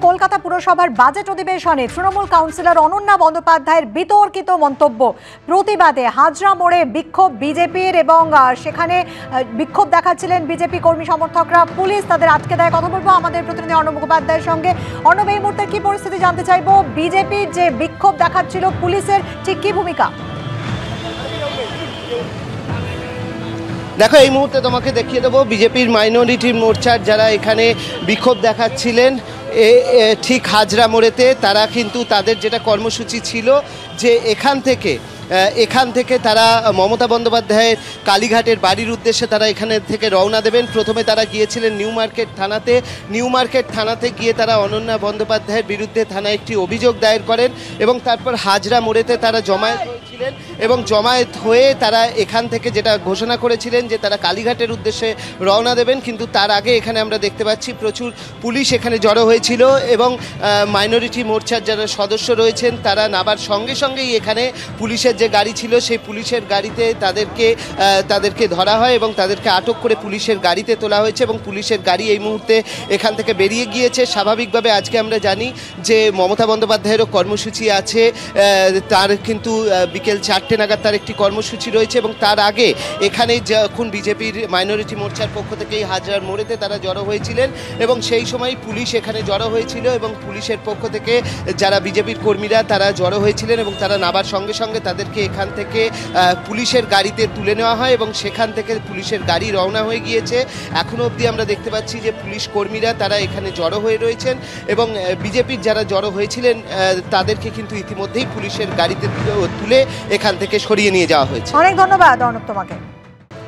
কলকাতা পুরসভার বাজেট অধিবেশনে তৃণমূল কাউন্সিলর অনন্যা বন্দ্যোপাধ্যায়ের বিতর্কিত মন্তব্য প্রতিবাদে হাজরা মোড়ে বিক্ষোভ বিজেপির এবং সেখানে বিক্ষোভ দেখাচ্ছিলেন বিজেপি কর্মী সমর্থকরা। পুলিশ তাদের আটকে দেয়। কথা বলবো আমাদের প্রতিনিধি অর্ণব মুখোপাধ্যায়ের সঙ্গে। অর্ণব, এই মুহূর্তে কি পরিস্থিতি জানতে চাইবো? বিজেপির যে বিক্ষোভ দেখাচ্ছিল, পুলিশের ঠিক কি ভূমিকা? দেখো, এই মুহূর্তে তোমাকে দেখিয়ে দেবো বিজেপির মাইনরিটি মোর্চার যারা এখানে বিক্ষোভ দেখাচ্ছিলেন ঠিক হাজরা মোড়েতে, তারা কিন্তু তাদের যেটা কর্মসূচি ছিল যে এখান থেকে তারা মমতা বন্দ্যোপাধ্যায়ের কালীঘাটের বাড়ির উদ্দেশ্যে তারা এখানে থেকে রওনা দেবেন। প্রথমে তারা গিয়েছিলেন নিউ মার্কেট থানাতে গিয়ে তারা অনন্যা বন্দ্যোপাধ্যায়ের বিরুদ্ধে থানায় একটি অভিযোগ দায়ের করেন এবং তারপর হাজরা মোড়েতে তারা জমায়েত হয়েছিলেন এবং জমায়েত হয়ে তারা এখান থেকে যেটা ঘোষণা করেছিলেন যে তারা কালীঘাটের উদ্দেশ্যে রওনা দেবেন। কিন্তু তার আগে এখানে আমরা দেখতে পাচ্ছি প্রচুর পুলিশ এখানে জড়ো হয়েছিল এবং মাইনরিটি মোর্চার যারা সদস্য রয়েছেন তারা নাবার সঙ্গে সঙ্গেই এখানে পুলিশের যে গাড়ি ছিল সেই পুলিশের গাড়িতে তাদেরকে ধরা হয় এবং তাদেরকে আটক করে পুলিশের গাড়িতে তোলা হয়েছে এবং পুলিশের গাড়ি এই মুহূর্তে এখান থেকে বেরিয়ে গিয়েছে। স্বাভাবিকভাবে আজকে আমরা জানি যে মমতা বন্দ্যোপাধ্যায়েরও কর্মসূচি আছে, তার কিন্তু বিকেল 4টে নাগাদ তার একটি কর্মসূচি রয়েছে এবং তার আগে এখানে যখন বিজেপির মাইনরিটি মোর্চার পক্ষ থেকে এই হাজরার মোড়েতে তারা জড়ো হয়েছিলেন এবং সেই সময় পুলিশ এখানে জড়ো হয়েছিল এবং পুলিশের পক্ষ থেকে যারা বিজেপির কর্মীরা তারা জড়ো হয়েছিলেন এবং তারা নাবার সঙ্গে সঙ্গে তাদেরকে এখান থেকে পুলিশের গাড়িতে তুলে নেওয়া হয় এবং সেখান থেকে পুলিশের গাড়ি রওনা হয়ে গিয়েছে। এখনো অবধি আমরা দেখতে পাচ্ছি যে পুলিশ কর্মীরা তারা এখানে জড়ো হয়ে রয়েছেন এবং বিজেপির যারা জড়ো হয়েছিলেন তাদেরকে কিন্তু ইতিমধ্যেই পুলিশের গাড়িতে তুলে এখান থেকে সরিয়ে নিয়ে যাওয়া হয়েছে। অনেক ধন্যবাদ অর্ণব তোমাকে।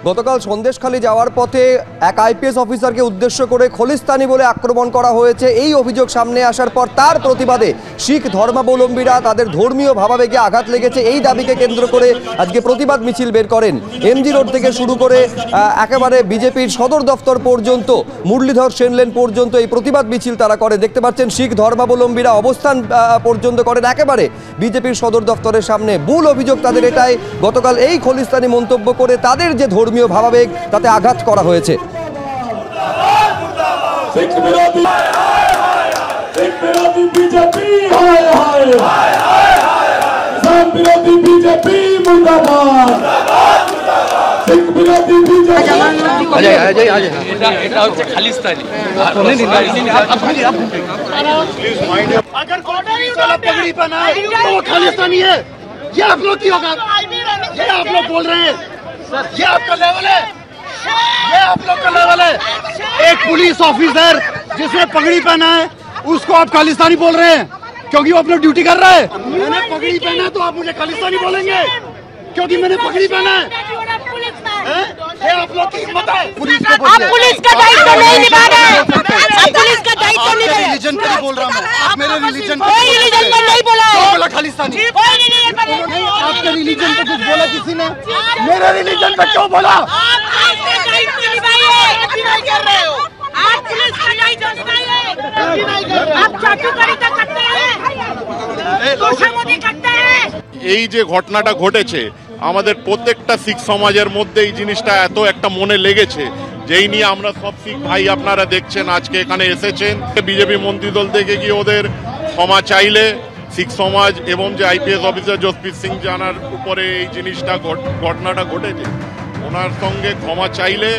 গতকাল সন্দেশখালী যাওয়ার পথে এক আইপিএস অফিসারকে উদ্দেশ্য করে খলিস্তানি বলে আক্রমণ করা হয়েছে। এই অভিযোগ সামনে আসার পর তার প্রতিবাদে শিখ ধর্মাবলম্বীরা তাদের ধর্মীয় ভাবাবেগে আঘাত লেগেছে, এই দাবিকে কেন্দ্র করে আজকে প্রতিবাদ মিছিল বের করেন। এমজি রোড থেকে শুরু করে একেবারে বিজেপির সদর দফতর পর্যন্ত, মুরলীধর সেন লেন পর্যন্ত এই প্রতিবাদ মিছিল তারা করে। দেখতে পাচ্ছেন শিখ ধর্মাবলম্বীরা অবস্থান পর্যন্ত করেন একেবারে বিজেপির সদর দফতরের সামনে। মূল অভিযোগ তাদের এটাই, গতকাল এই খলিস্তানি মন্তব্য করে তাদের যে ধর্মীয় ভাবাবেগ তাতে আঘাত করা হয়েছে। अगर पगड़ी पहना है तो वो खालिस्तानी है। ये आप लोग की होगा, ये आप लोग बोल रहे हैं, ये आपका लेवल है, ये आप लोग का लेवल है। एक पुलिस ऑफिसर जिसने पगड़ी पहना है उसको आप खालिस्तानी बोल रहे हैं क्योंकि वो अपना ड्यूटी कर रहा है। मैंने पगड़ी पहना तो आप मुझे खालिस्तानी बोलेंगे क्योंकि मैंने पगड़ी पहना है? ये आप लोग की हिम्मत है? आप पुलिस का दायित्व नहीं निभा रहे हैं। आप पुलिस का दायित्व नहीं निभा रहे। रिलीजन का बोल रहा हूँ, आप मेरे रिलीजन कोई रिलीजन पर नहीं बोला है। बोला खालिस्तानी, कोई रिलीजन पर नहीं। आपके रिलीजन पे कुछ बोला किसी ने? मेरे रिलीजन पे क्यों बोला? आप पुलिस का दायित्व निभाइए। नहीं कर रहे हो आप, पुलिस का दायित्व निभाइए। आप चाटुकारिता करते हैं, তোষামোদি करते हैं। এই যে ঘটনাটা ঘটেছে আমাদের প্রত্যেকটা শিখ সমাজের মধ্যে এই জিনিসটা এত একটা মনে লেগেছে, যেই নিয়ে আমরা সব শিখ ভাই আপনারা দেখছেন আজকে এখানে এসেছেন। বিজেপি মন্ত্রী দল থেকে গিয়ে ওদের ক্ষমা চাইলে শিখ সমাজ এবং যে আইপিএস অফিসার জসপ্রীত সিং জানার উপরে এই জিনিসটা ঘটনাটা ঘটেছে ওনার সঙ্গে ক্ষমা চাইলে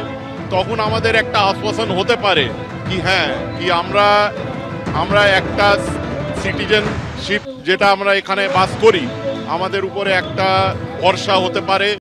তখন আমাদের একটা আশ্বাসন হতে পারে কি হ্যাঁ কি আমরা একটা সিটিজেনশিপ যেটা আমরা এখানে বাস করি আমাদের উপরে একটা ভরসা হতে পারে।